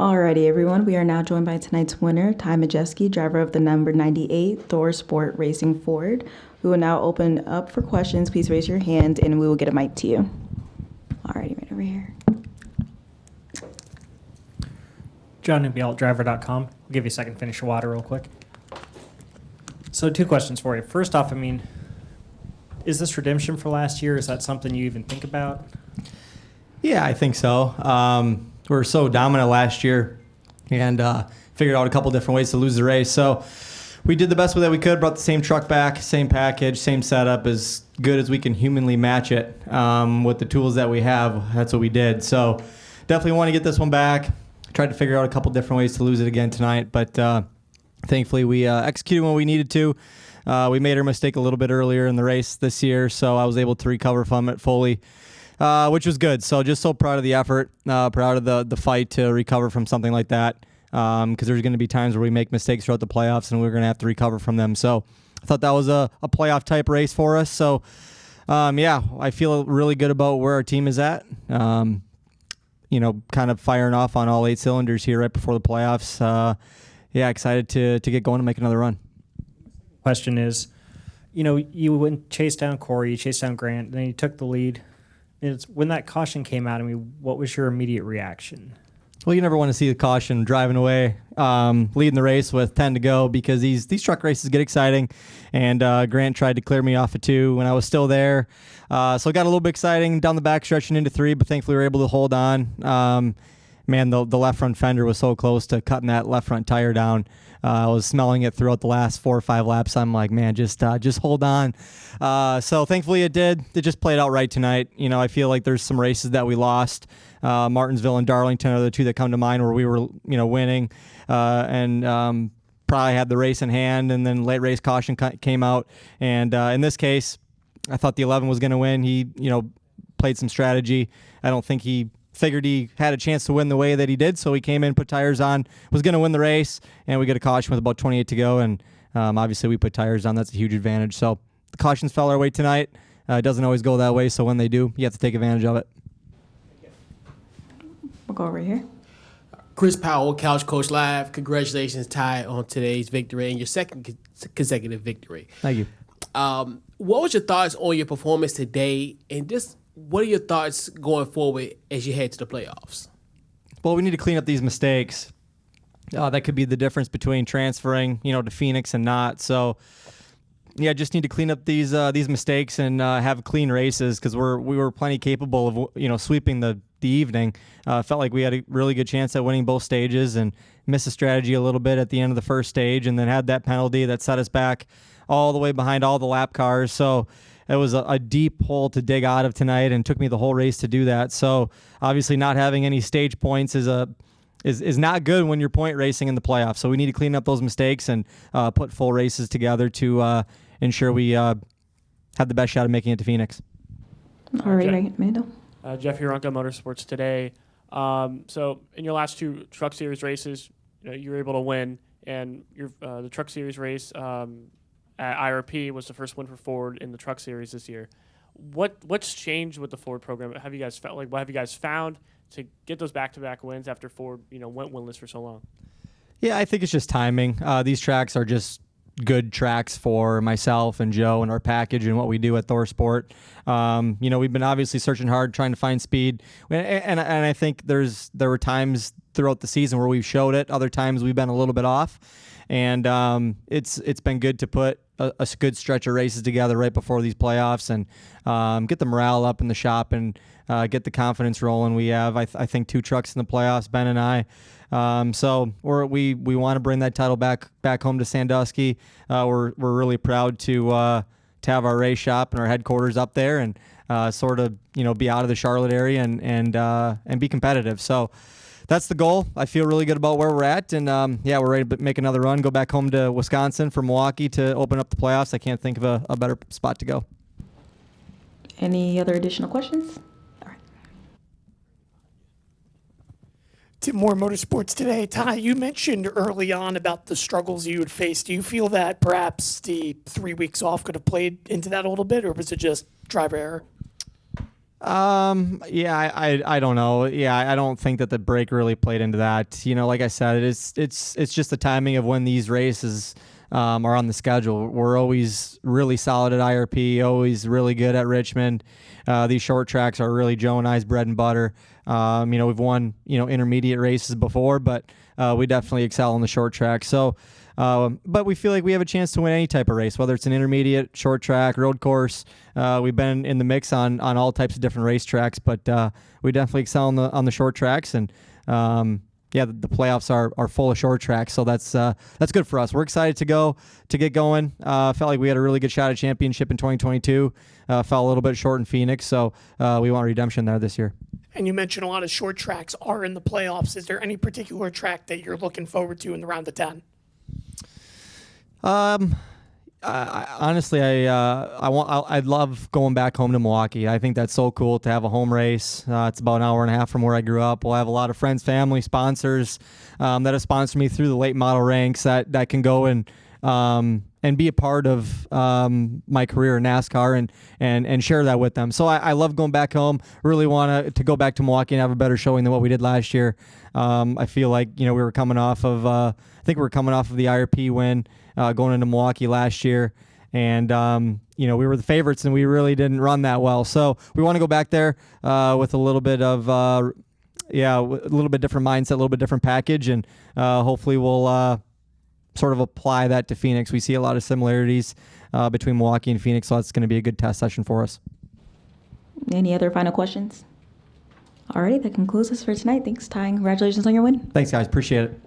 Alrighty, everyone. We are now joined by tonight's winner, Ty Majeski, driver of the number 98 Thor Sport Racing Ford. We will now open up for questions. Please raise your hand, and we will get a mic to you. Alrighty, right over here. John Newby, driver.com. I'll give you a second to finish your water real quick. So 2 questions for you. First off, is this redemption for last year? Is that something you even think about? Yeah, I think so. We were so dominant last year and figured out a couple different ways to lose the race. So we did the best that we could, brought the same truck back, same package, same setup, as good as we can humanly match it with the tools that we have. That's what we did. So definitely want to get this one back. Tried to figure out a couple different ways to lose it again tonight, but thankfully we executed what we needed to. We made our mistake a little bit earlier in the race this year, so I was able to recover from it fully. Which was good. So just so proud of the effort, proud of the fight to recover from something like that, because there's going to be times where we make mistakes throughout the playoffs and we're going to have to recover from them. So I thought that was a playoff-type race for us. So, I feel really good about where our team is at. Kind of firing off on all 8 cylinders here right before the playoffs. Excited to get going and make another run. Question is, you went chase down Corey, you chased down Grant, and then you took the lead. When that caution came out, what was your immediate reaction? Well, you never want to see the caution driving away, leading the race with 10 to go, because these truck races get exciting. And Grant tried to clear me off of 2 when I was still there. So it got a little bit exciting down the back stretch and into 3, but thankfully we were able to hold on. The left front fender was so close to cutting that left front tire down. I was smelling it throughout the last 4 or 5 laps. I'm like, man, just hold on. So thankfully it did. It just played out right tonight. I feel like there's some races that we lost. Martinsville and Darlington are the 2 that come to mind where we were, winning and probably had the race in hand, and then late race caution came out. And in this case, I thought the 11 was going to win. He, played some strategy. I don't think he figured he had a chance to win the way that he did, so he came in, put tires on, was going to win the race, and we get a caution with about 28 to go, and obviously we put tires on. That's a huge advantage. So the cautions fell our way tonight. It doesn't always go that way, so when they do, you have to take advantage of it. We'll go over here. Chris Powell, Couch Coach Live. Congratulations, Ty, on today's victory and your second consecutive victory. Thank you. What was your thoughts on your performance today, and just what are your thoughts going forward as you head to the playoffs? Well, we need to clean up these mistakes. That could be the difference between transferring, to Phoenix and not. So, just need to clean up these mistakes and have clean races, because we were plenty capable of sweeping the evening. Felt like we had a really good chance at winning both stages, and missed the strategy a little bit at the end of the first stage, and then had that penalty that set us back all the way behind all the lap cars. So it was a deep hole to dig out of tonight, and took me the whole race to do that. So obviously not having any stage points is not good when you're point racing in the playoffs. So we need to clean up those mistakes and put full races together to ensure we have the best shot of making it to Phoenix. All right, right in the middle. Jeff Uranka, Motorsports Today. So in your last 2 Truck Series races, you were able to win, and the Truck Series race at IRP was the first win for Ford in the Truck Series this year. What's changed with the Ford program? What have you guys found to get those back-to-back wins after Ford went winless for so long? Yeah, I think it's just timing. These tracks are just good tracks for myself and Joe and our package and what we do at Thor Sport. We've been obviously searching hard, trying to find speed, and I think there were times throughout the season where we've showed it. Other times we've been a little bit off, and it's been good to put a good stretch of races together right before these playoffs and get the morale up in the shop and get the confidence rolling. We have, I think, 2 trucks in the playoffs, Ben and I. So we want to bring that title back home to Sandusky. We're really proud to have our race shop and our headquarters up there, and sort of be out of the Charlotte area and be competitive. So that's the goal. I feel really good about where we're at, and we're ready to make another run, go back home to Wisconsin for Milwaukee to open up the playoffs. I can't think of a better spot to go. Any other additional questions? Tim Moore, Motorsports Today. Ty, you mentioned early on about the struggles you would face. Do you feel that perhaps the 3 weeks off could have played into that a little bit, or was it just driver error? Yeah, I don't know. Yeah, I don't think that the break really played into that. Like I said, it's just the timing of when these races are on the schedule. We're always really solid at IRP, always really good at Richmond. These short tracks are really Joe and I's bread and butter. We've won intermediate races before, but we definitely excel on the short track. So. But we feel like we have a chance to win any type of race, whether it's an intermediate, short track, road course. We've been in the mix on all types of different racetracks, but we definitely excel on the short tracks. And the playoffs are full of short tracks, so that's good for us. We're excited to get going. Felt like we had a really good shot at championship in 2022. Fell a little bit short in Phoenix, so we want redemption there this year. And you mentioned a lot of short tracks are in the playoffs. Is there any particular track that you're looking forward to in the round of 10? Honestly, I'd love going back home to Milwaukee. I think that's so cool to have a home race. It's about an hour and a half from where I grew up. We'll have a lot of friends, family, sponsors that have sponsored me through the late model ranks that can go and be a part of my career in NASCAR and share that with them. So I love going back home. Really want to go back to Milwaukee and have a better showing than what we did last year. I feel like we were coming off of the IRP win going into Milwaukee last year, and we were the favorites and we really didn't run that well. So we want to go back there with a little bit of a little bit different mindset, a little bit different package, and hopefully we'll sort of apply that to Phoenix. We see a lot of similarities between Milwaukee and Phoenix, so that's going to be a good test session for us. Any other final questions? All right, that concludes us for tonight. Thanks, Ty. Congratulations on your win. Thanks, guys. Appreciate it.